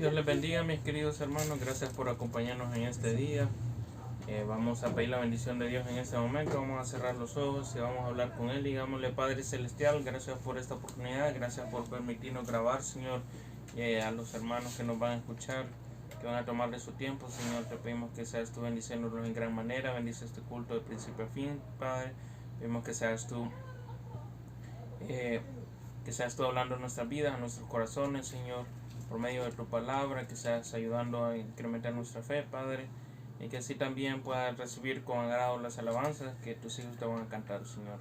Dios les bendiga, mis queridos hermanos. Gracias por acompañarnos en este día. Vamos a pedir la bendición de Dios en este momento. Vamos a cerrar los ojos y vamos a hablar con Él. Digámosle: Padre Celestial, gracias por esta oportunidad. Gracias por permitirnos grabar, Señor. Y a los hermanos que nos van a escuchar, que van a tomar de su tiempo, Señor, te pedimos que seas tú bendiciéndonos en gran manera. Bendice este culto de principio a fin, Padre. Pedimos que seas tú hablando en nuestras vidas, en nuestros corazones, Señor, por medio de tu palabra, que seas ayudando a incrementar nuestra fe, Padre, y que así también puedas recibir con agrado las alabanzas que tus hijos te van a cantar, Señor.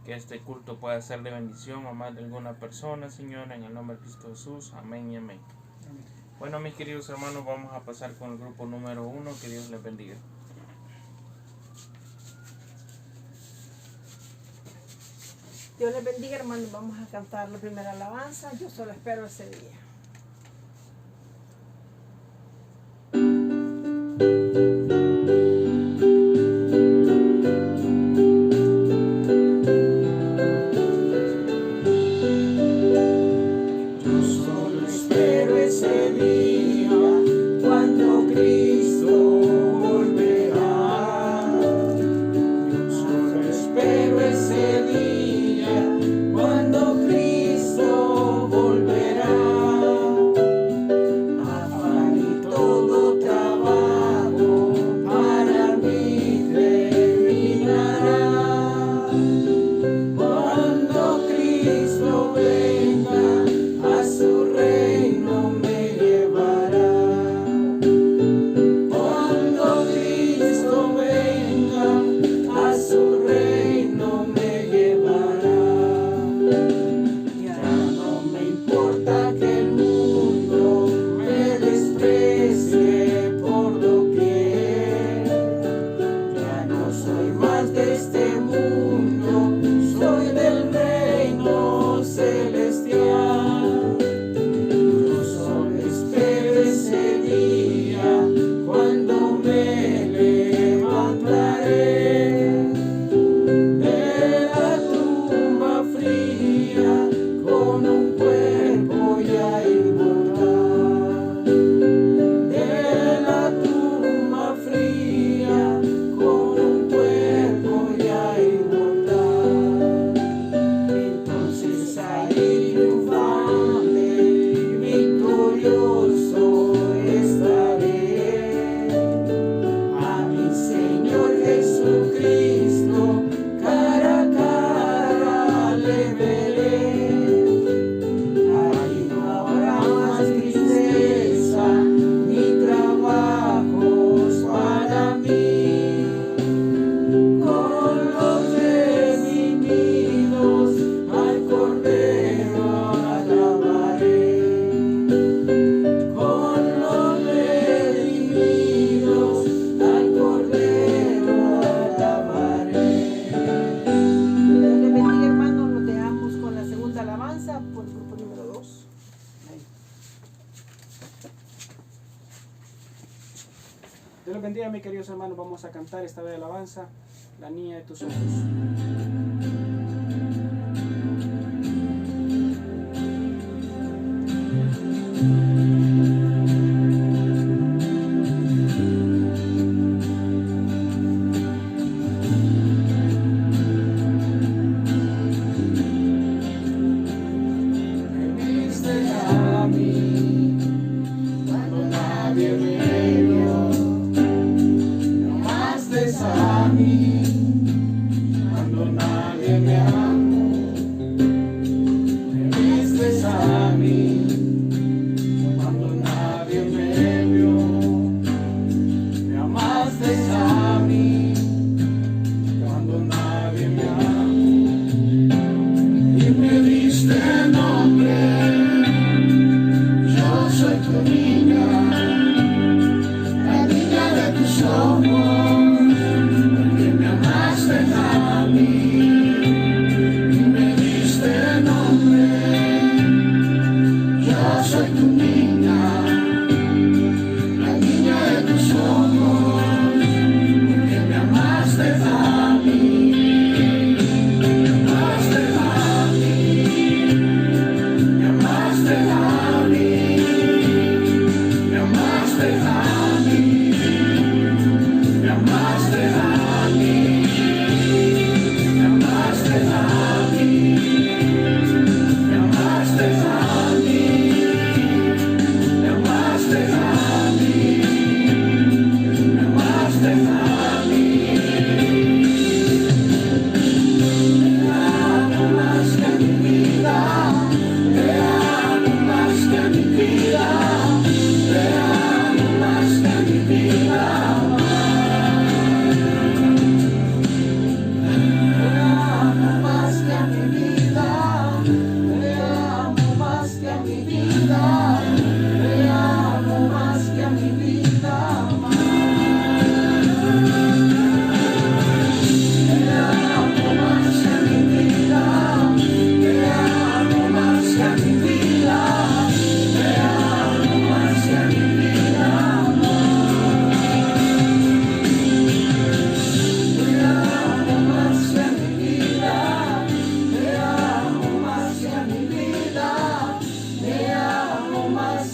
Que este culto pueda ser de bendición a más de alguna persona, Señor, en el nombre de Cristo Jesús. Amén y amén. Bueno, mis queridos hermanos, vamos a pasar con el grupo número 1. Que Dios les bendiga. Dios les bendiga, hermanos. Vamos a cantar la primera alabanza. Yo solo espero ese día. Dios los bendiga, mis queridos hermanos. Vamos a cantar esta vez alabanza, La niña de tus ojos.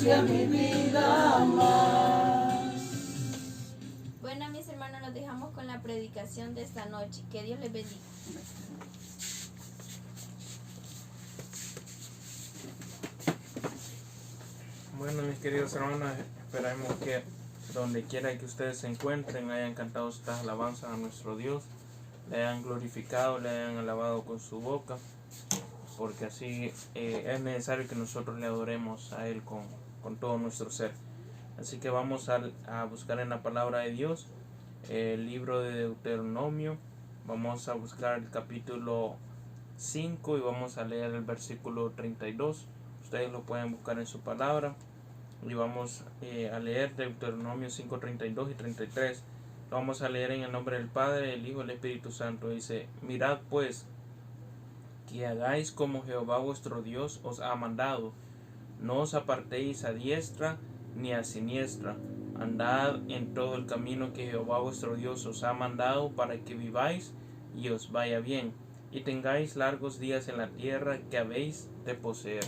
sea mi vida más. Bueno, mis hermanos, nos dejamos con la predicación de esta noche. Que Dios les bendiga. Bueno, mis queridos hermanos, esperamos que donde quiera que ustedes se encuentren hayan cantado estas alabanzas a nuestro Dios, le hayan glorificado, le hayan alabado con su boca, porque así es necesario que nosotros le adoremos a Él con todo nuestro ser. Así que vamos a buscar en la palabra de Dios el libro de Deuteronomio. Vamos a buscar el capítulo 5 y vamos a leer el versículo 32. Ustedes lo pueden buscar en su palabra. Y vamos a leer Deuteronomio 5, 32 y 33. Lo vamos a leer en el nombre del Padre, del Hijo y del Espíritu Santo. Dice: mirad pues, que hagáis como Jehová vuestro Dios os ha mandado. No os apartéis a diestra ni a siniestra. Andad en todo el camino que Jehová vuestro Dios os ha mandado, para que viváis y os vaya bien, y tengáis largos días en la tierra que habéis de poseer.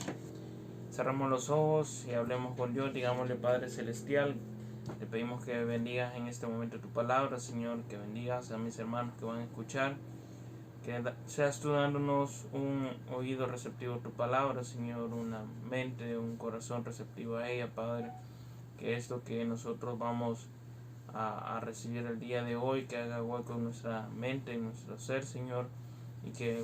Cerramos los ojos y hablemos con Dios. Digámosle: Padre Celestial, te pedimos que bendigas en este momento tu palabra, Señor, que bendigas a mis hermanos que van a escuchar, que seas tú dándonos un oído receptivo a tu palabra, Señor, una mente, un corazón receptivo a ella, Padre. Que esto que nosotros vamos a recibir el día de hoy, que haga hueco en nuestra mente, en nuestro ser, Señor, y que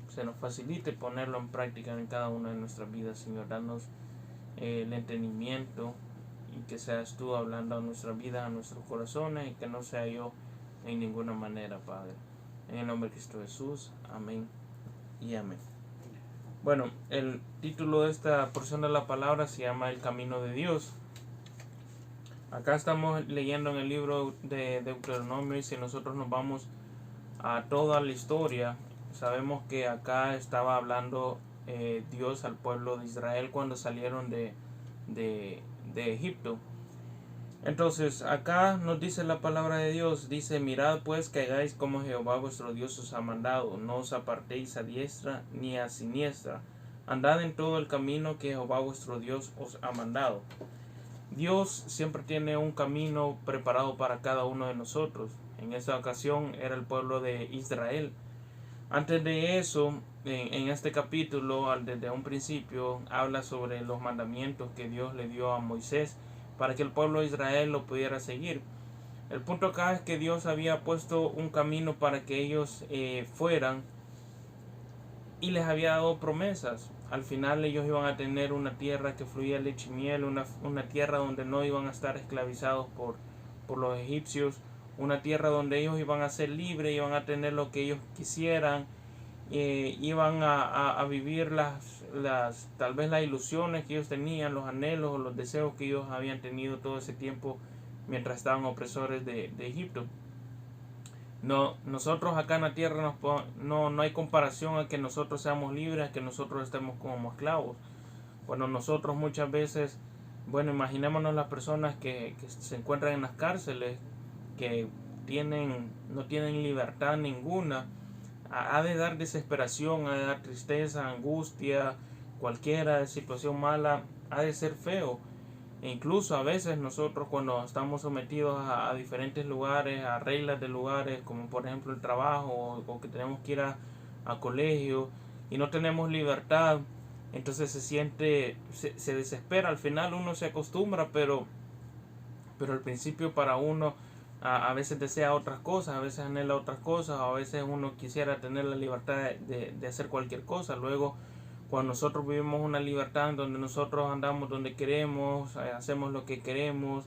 se nos facilite ponerlo en práctica en cada una de nuestras vidas, Señor. Danos el entendimiento y que seas tú hablando a nuestra vida, a nuestros corazones, y que no sea yo en ninguna manera, Padre. En el nombre de Cristo Jesús, amén y amén. Bueno, el título de esta porción de la palabra se llama El Camino de Dios. Acá estamos leyendo en el libro de Deuteronomio, y si nosotros nos vamos a toda la historia, sabemos que acá estaba hablando Dios al pueblo de Israel cuando salieron de Egipto. Entonces acá nos dice la palabra de Dios, dice: mirad pues que hagáis como Jehová vuestro Dios os ha mandado, no os apartéis a diestra ni a siniestra, andad en todo el camino que Jehová vuestro Dios os ha mandado. Dios siempre tiene un camino preparado para cada uno de nosotros. En esta ocasión era el pueblo de Israel. Antes de eso, en este capítulo, desde un principio, habla sobre los mandamientos que Dios le dio a Moisés para que el pueblo de Israel lo pudiera seguir. El punto acá es que Dios había puesto un camino para que ellos fueran, y les había dado promesas. Al final ellos iban a tener una tierra que fluía leche y miel, una tierra donde no iban a estar esclavizados por los egipcios, una tierra donde ellos iban a ser libres, iban a tener lo que ellos quisieran, iban a vivir tal vez las ilusiones que ellos tenían, los anhelos o los deseos que ellos habían tenido todo ese tiempo mientras estaban opresores de Egipto. No, nosotros acá en la tierra no hay comparación a que nosotros seamos libres, a que nosotros estemos como esclavos. Bueno, nosotros muchas veces, imaginémonos las personas que se encuentran en las cárceles, que no tienen libertad ninguna. Ha de dar desesperación, ha de dar tristeza, angustia, cualquier situación mala, ha de ser feo. E incluso a veces nosotros, cuando estamos sometidos a diferentes lugares, a reglas de lugares, como por ejemplo el trabajo, o que tenemos que ir a colegio y no tenemos libertad, entonces se desespera. Al final uno se acostumbra, pero al principio para uno a veces desea otras cosas, a veces anhela otras cosas, a veces uno quisiera tener la libertad de hacer cualquier cosa. Luego, cuando nosotros vivimos una libertad en donde nosotros andamos donde queremos, hacemos lo que queremos,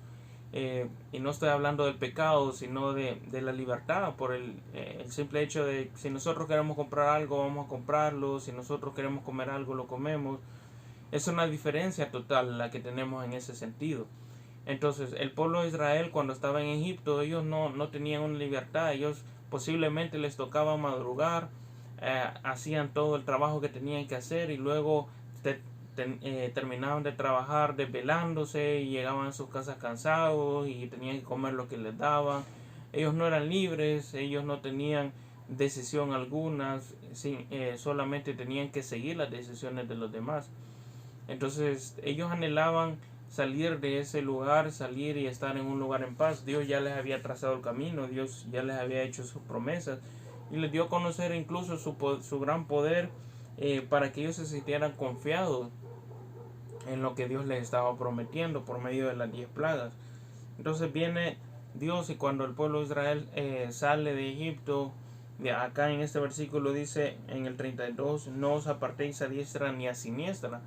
y no estoy hablando del pecado, sino de la libertad, por el simple hecho de si nosotros queremos comprar algo, vamos a comprarlo, si nosotros queremos comer algo, lo comemos. Es una diferencia total la que tenemos en ese sentido. Entonces, el pueblo de Israel, cuando estaba en Egipto, ellos no tenían una libertad. Ellos posiblemente les tocaba madrugar, hacían todo el trabajo que tenían que hacer, y luego terminaban de trabajar desvelándose y llegaban a sus casas cansados y tenían que comer lo que les daban. Ellos no eran libres, ellos no tenían decisión alguna, solamente tenían que seguir las decisiones de los demás. Entonces ellos anhelaban salir de ese lugar, salir y estar en un lugar en paz. Dios ya les había trazado el camino, Dios ya les había hecho sus promesas y les dio a conocer incluso su gran poder, para que ellos se sintieran confiados en lo que Dios les estaba prometiendo por medio de las 10 plagas. Entonces viene Dios, y cuando el pueblo de Israel sale de Egipto, acá en este versículo dice en el 32, no os apartéis a diestra ni a siniestra.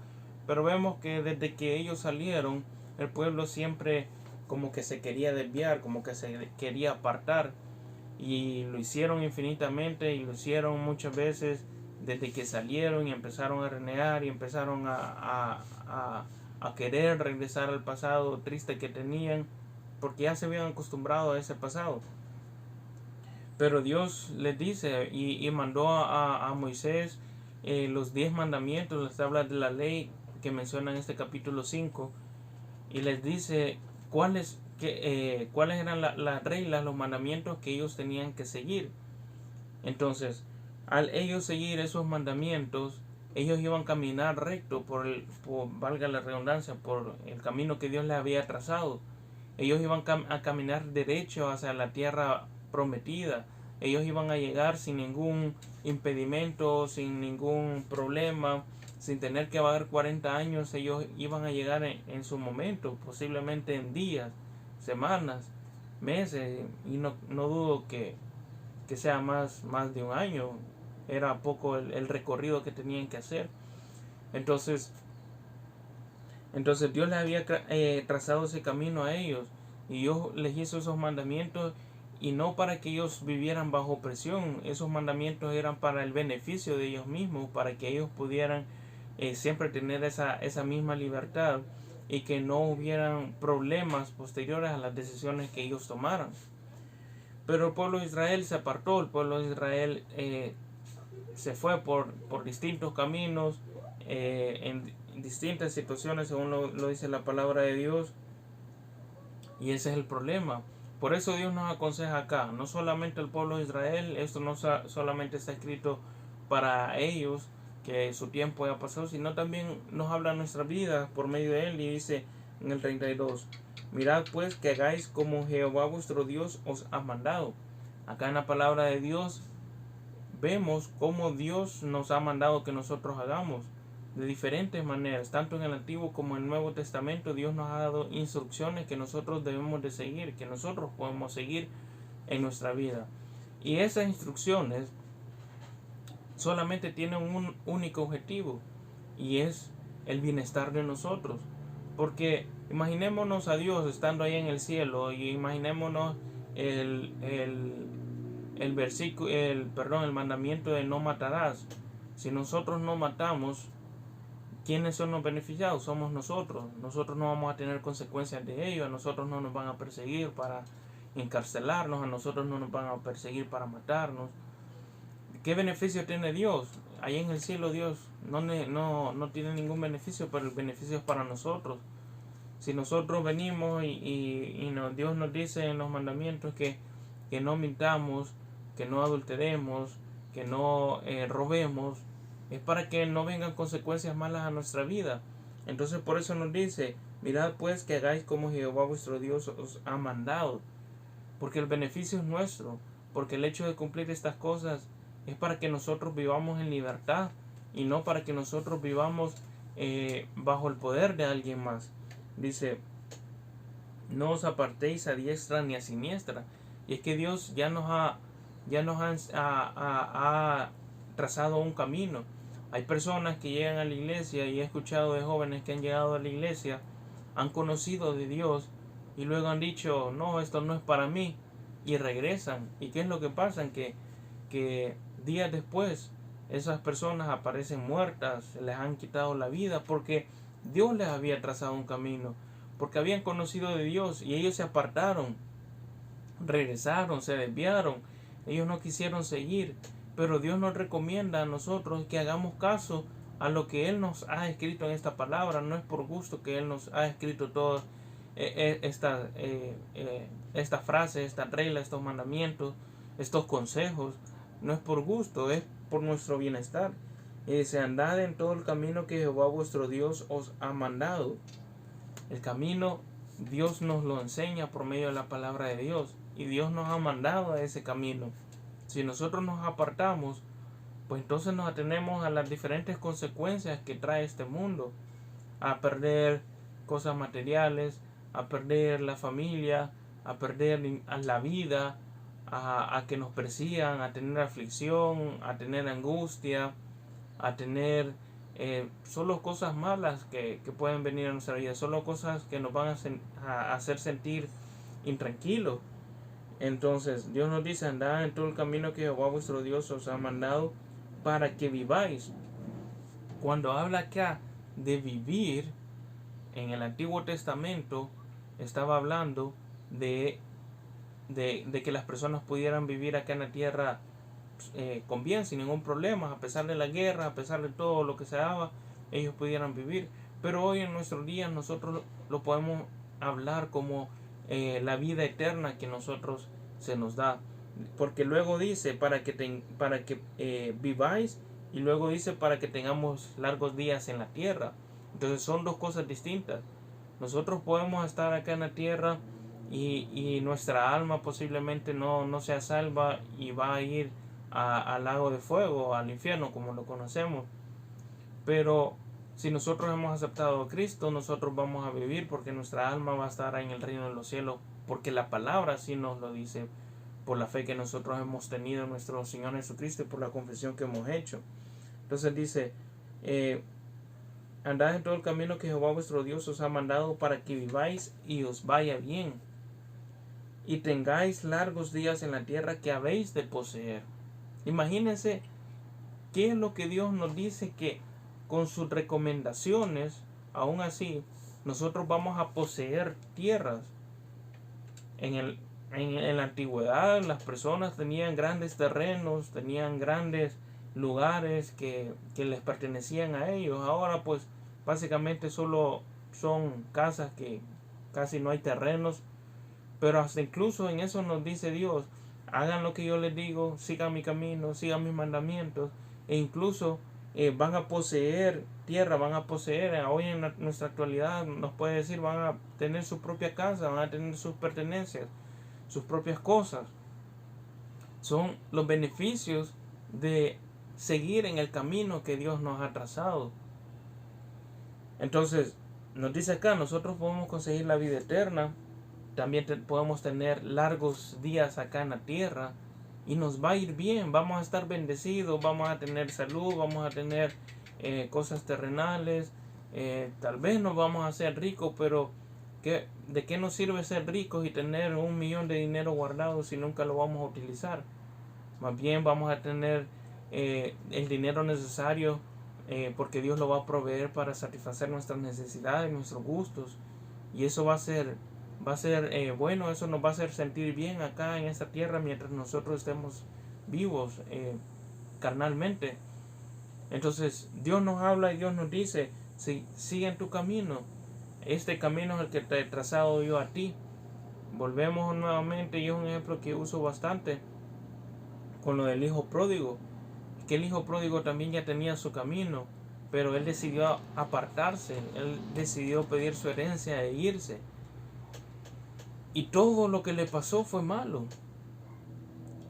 Pero vemos que desde que ellos salieron, el pueblo siempre como que se quería desviar, como que se quería apartar. Y lo hicieron infinitamente, y lo hicieron muchas veces desde que salieron y empezaron a renegar y empezaron a querer regresar al pasado triste que tenían, porque ya se habían acostumbrado a ese pasado. Pero Dios les dice y mandó a Moisés los 10 mandamientos, les habla de la ley que menciona en este capítulo 5, y les dice cuáles eran las reglas, los mandamientos que ellos tenían que seguir. Entonces, al ellos seguir esos mandamientos, ellos iban a caminar recto valga la redundancia, por el camino que Dios les había trazado. Ellos iban a caminar derecho hacia la tierra prometida. Ellos iban a llegar sin ningún impedimento, sin ningún problema, sin tener que vagar 40 años. Ellos iban a llegar en su momento, posiblemente en días, semanas, meses, y no dudo que sea más de un año. Era poco el recorrido que tenían que hacer. Entonces Dios les había trazado ese camino a ellos, y Dios les hizo esos mandamientos, y no para que ellos vivieran bajo presión. Esos mandamientos eran para el beneficio de ellos mismos, para que ellos pudieran siempre tener esa misma libertad, y que no hubieran problemas posteriores a las decisiones que ellos tomaran. Pero el pueblo de Israel se apartó, el pueblo de Israel se fue por distintos caminos, en distintas situaciones, según lo dice la palabra de Dios, y ese es el problema. Por eso Dios nos aconseja acá, no solamente el pueblo de Israel, esto no solamente está escrito para ellos, que su tiempo ya pasó, sino también nos habla nuestra vida por medio de él, y dice en el 32, mirad pues que hagáis como Jehová vuestro Dios os ha mandado. Acá en la palabra de Dios vemos cómo Dios nos ha mandado que nosotros hagamos de diferentes maneras, tanto en el Antiguo como en el Nuevo Testamento. Dios nos ha dado instrucciones que nosotros debemos de seguir, que nosotros podemos seguir en nuestra vida, y esas instrucciones solamente tienen un único objetivo, y es el bienestar de nosotros. Porque imaginémonos a Dios estando ahí en el cielo, y imaginémonos el mandamiento de no matarás. Si nosotros no matamos, ¿quiénes son los beneficiados? Somos nosotros. Nosotros no vamos a tener consecuencias de ello. A nosotros no nos van a perseguir para encarcelarnos, a nosotros no nos van a perseguir para matarnos. ¿Qué beneficio tiene Dios? Ahí en el cielo Dios no tiene ningún beneficio, pero el beneficio es para nosotros. Si nosotros venimos y Dios nos dice en los mandamientos que no mintamos, que no adulteremos, que no robemos, es para que no vengan consecuencias malas a nuestra vida. Entonces por eso nos dice, mirad pues que hagáis como Jehová vuestro Dios os ha mandado, porque el beneficio es nuestro, porque el hecho de cumplir estas cosas es para que nosotros vivamos en libertad, y no para que nosotros vivamos bajo el poder de alguien más. Dice, no os apartéis a diestra ni a siniestra. Y es que Dios ya nos ha trazado un camino. Hay personas que llegan a la iglesia, y he escuchado de jóvenes que han llegado a la iglesia, han conocido de Dios, y luego han dicho, no, esto no es para mí, y regresan. ¿Y qué es lo que pasa? Que días después esas personas aparecen muertas, les han quitado la vida, porque Dios les había trazado un camino, porque habían conocido de Dios, y ellos se apartaron, regresaron, se desviaron, ellos no quisieron seguir. Pero Dios nos recomienda a nosotros que hagamos caso a lo que Él nos ha escrito en esta palabra. No es por gusto que Él nos ha escrito todas estas frases, estas reglas, estos mandamientos, estos consejos. No es por gusto, es por nuestro bienestar. Y dice, andad en todo el camino que Jehová vuestro Dios os ha mandado. El camino Dios nos lo enseña por medio de la palabra de Dios. Y Dios nos ha mandado a ese camino. Si nosotros nos apartamos, pues entonces nos atenemos a las diferentes consecuencias que trae este mundo. A perder cosas materiales, a perder la familia, a perder la vida, a que nos persigan, a tener aflicción, a tener angustia, a tener solo cosas malas que pueden venir a nuestra vida, solo cosas que nos van a hacer sentir intranquilos. Entonces Dios nos dice, andad en todo el camino que Jehová vuestro Dios os ha mandado para que viváis. Cuando habla acá de vivir, en el Antiguo Testamento estaba hablando de que las personas pudieran vivir acá en la tierra con bien, sin ningún problema, a pesar de la guerra, a pesar de todo lo que se daba, ellos pudieran vivir. Pero hoy en nuestros días nosotros lo podemos hablar como la vida eterna que nosotros se nos da, porque luego dice para que viváis, y luego dice para que tengamos largos días en la tierra. Entonces son dos cosas distintas. Nosotros podemos estar acá en la tierra y nuestra alma posiblemente no sea salva y va a ir al lago de fuego, al infierno como lo conocemos. Pero si nosotros hemos aceptado a Cristo, nosotros vamos a vivir, porque nuestra alma va a estar en el reino de los cielos, porque la palabra así nos lo dice, por la fe que nosotros hemos tenido en nuestro Señor Jesucristo y por la confesión que hemos hecho. Entonces dice, andad en todo el camino que Jehová vuestro Dios os ha mandado para que viváis y os vaya bien, y tengáis largos días en la tierra que habéis de poseer. Imagínense qué es lo que Dios nos dice, que con sus recomendaciones, aún así, nosotros vamos a poseer tierras. En la antigüedad las personas tenían grandes terrenos, tenían grandes lugares que les pertenecían a ellos. Ahora pues básicamente solo son casas, que casi no hay terrenos. Pero hasta incluso en eso nos dice Dios, hagan lo que yo les digo, sigan mi camino, sigan mis mandamientos, e incluso van a poseer tierra, van a poseer, hoy en nuestra actualidad nos puede decir, van a tener su propia casa, van a tener sus pertenencias, sus propias cosas. Son los beneficios de seguir en el camino que Dios nos ha trazado. Entonces nos dice acá, nosotros podemos conseguir la vida eterna, también podemos tener largos días acá en la tierra, y nos va a ir bien, vamos a estar bendecidos, vamos a tener salud, vamos a tener cosas terrenales, tal vez nos vamos a hacer ricos, pero ¿de qué nos sirve ser ricos y tener 1 millón de dinero guardado si nunca lo vamos a utilizar? Más bien vamos a tener el dinero necesario porque Dios lo va a proveer para satisfacer nuestras necesidades, nuestros gustos, y eso va a ser bueno, eso nos va a hacer sentir bien acá en esta tierra mientras nosotros estemos vivos carnalmente. Entonces Dios nos habla y Dios nos dice, sigue en tu camino, este camino es el que te he trazado yo a ti. Volvemos nuevamente, y es un ejemplo que uso bastante con lo del hijo pródigo, que el hijo pródigo también ya tenía su camino, pero él decidió apartarse, él decidió pedir su herencia e irse. Y todo lo que le pasó fue malo.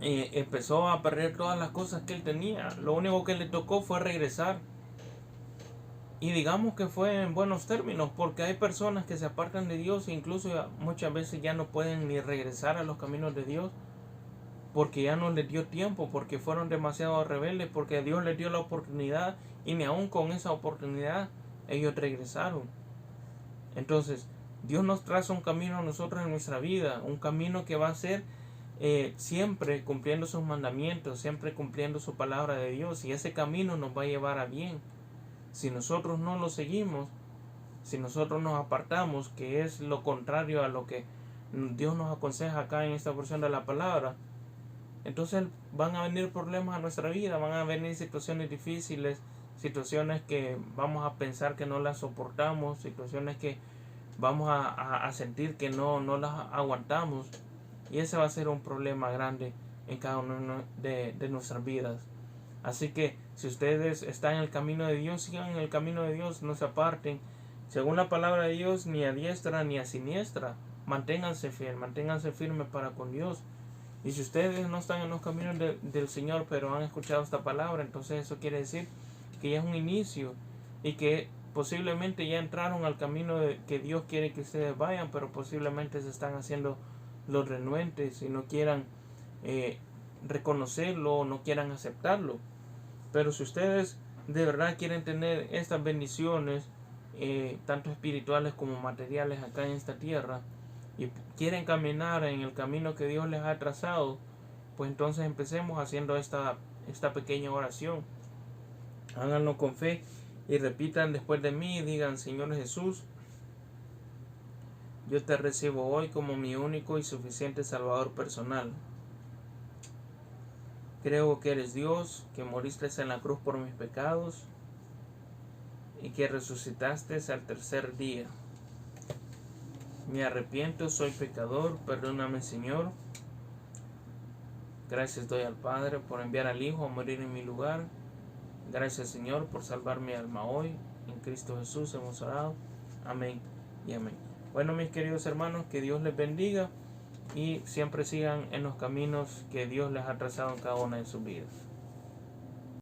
Empezó a perder todas las cosas que él tenía. Lo único que le tocó fue regresar. Y digamos que fue en buenos términos, porque hay personas que se apartan de Dios e incluso muchas veces ya no pueden ni regresar a los caminos de Dios, porque ya no les dio tiempo, porque fueron demasiado rebeldes, porque Dios les dio la oportunidad y ni aún con esa oportunidad ellos regresaron. Entonces Dios nos traza un camino a nosotros en nuestra vida, un camino que va a ser siempre cumpliendo sus mandamientos, siempre cumpliendo su palabra de Dios, y ese camino nos va a llevar a bien. Si nosotros no lo seguimos, si nosotros nos apartamos, que es lo contrario a lo que Dios nos aconseja acá en esta porción de la palabra, entonces van a venir problemas a nuestra vida, van a venir situaciones difíciles, situaciones que vamos a pensar que no las soportamos, situaciones que vamos a sentir que no las aguantamos, y ese va a ser un problema grande en cada una de nuestras vidas. Así que Si ustedes están en el camino de Dios, sigan en el camino de Dios, no se aparten. Según la palabra de Dios, ni a diestra ni a siniestra. Manténganse firmes para con Dios. Y si ustedes no están en los caminos del Señor, pero han escuchado esta palabra, entonces eso quiere decir que ya es un inicio y que posiblemente ya entraron al camino que Dios quiere que ustedes vayan, pero posiblemente se están haciendo los renuentes y no quieran reconocerlo o no quieran aceptarlo. Pero si ustedes de verdad quieren tener estas bendiciones, tanto espirituales como materiales acá en esta tierra, y quieren caminar en el camino que Dios les ha trazado, pues entonces empecemos haciendo esta pequeña oración. Háganlo con fe y repitan después de mí y digan: Señor Jesús, yo te recibo hoy como mi único y suficiente Salvador personal. Creo que eres Dios, que moriste en la cruz por mis pecados y que resucitaste al tercer día. Me arrepiento, soy pecador, perdóname, Señor. Gracias doy al Padre por enviar al Hijo a morir en mi lugar. Gracias, Señor, por salvar mi alma hoy. En Cristo Jesús hemos orado. Amén y amén. Bueno, mis queridos hermanos, que Dios les bendiga y siempre sigan en los caminos que Dios les ha trazado en cada una de sus vidas.